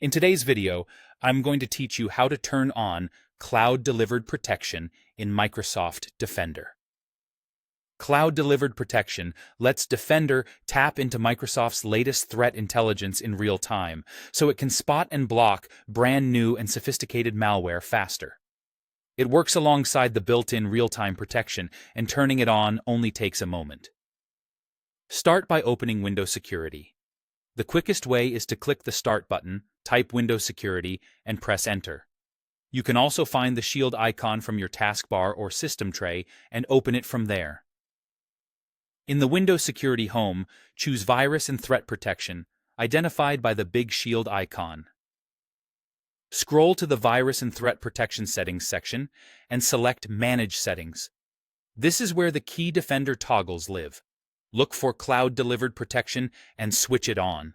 In today's video, I'm going to teach you how to turn on cloud-delivered protection in Microsoft Defender. Cloud-delivered protection lets Defender tap into Microsoft's latest threat intelligence in real time, so it can spot and block brand new and sophisticated malware faster. It works alongside the built-in real-time protection, and turning it on only takes a moment. Start by opening Windows Security. The quickest way is to click the Start button, type Windows Security, and press Enter. You can also find the shield icon from your taskbar or system tray and open it from there. In the Windows Security Home, choose Virus and Threat Protection, identified by the big shield icon. Scroll to the Virus and Threat Protection Settings section and select Manage Settings. This is where the key Defender toggles live. Look for Cloud-Delivered Protection and switch it on.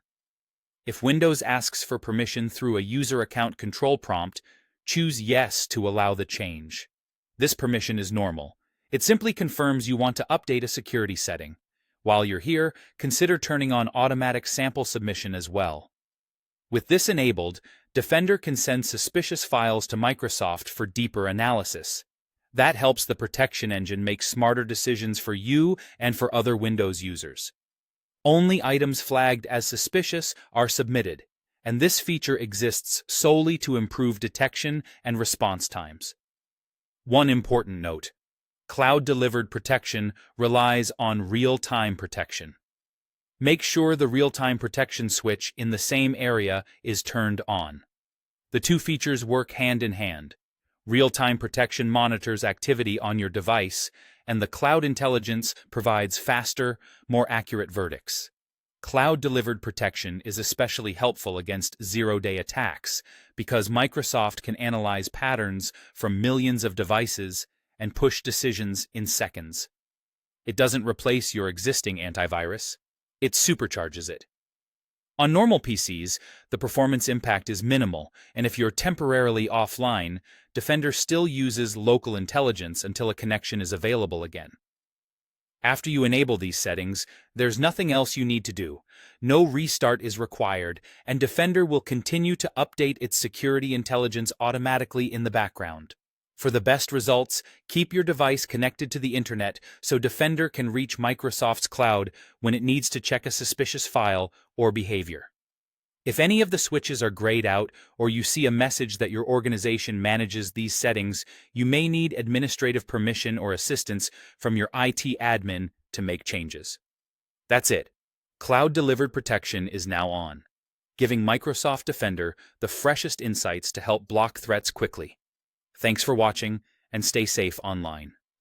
If Windows asks for permission through a user account control prompt, choose Yes to allow the change. This permission is normal. It simply confirms you want to update a security setting. While you're here, consider turning on automatic sample submission as well. With this enabled, Defender can send suspicious files to Microsoft for deeper analysis. That helps the protection engine make smarter decisions for you and for other Windows users. Only items flagged as suspicious are submitted, and this feature exists solely to improve detection and response times. One important note: cloud-delivered protection relies on real-time protection. Make sure the real-time protection switch in the same area is turned on. The two features work hand in hand. Real-time protection monitors activity on your device, and the cloud intelligence provides faster, more accurate verdicts. Cloud-delivered protection is especially helpful against zero-day attacks because Microsoft can analyze patterns from millions of devices and push decisions in seconds. It doesn't replace your existing antivirus, it supercharges it. On normal PCs, the performance impact is minimal, and if you're temporarily offline, Defender still uses local intelligence until a connection is available again. After you enable these settings, there's nothing else you need to do. No restart is required, and Defender will continue to update its security intelligence automatically in the background. For the best results, keep your device connected to the internet so Defender can reach Microsoft's cloud when it needs to check a suspicious file or behavior. If any of the switches are grayed out or you see a message that your organization manages these settings, you may need administrative permission or assistance from your IT admin to make changes. That's it. Cloud-delivered protection is now on, giving Microsoft Defender the freshest insights to help block threats quickly. Thanks for watching, and stay safe online.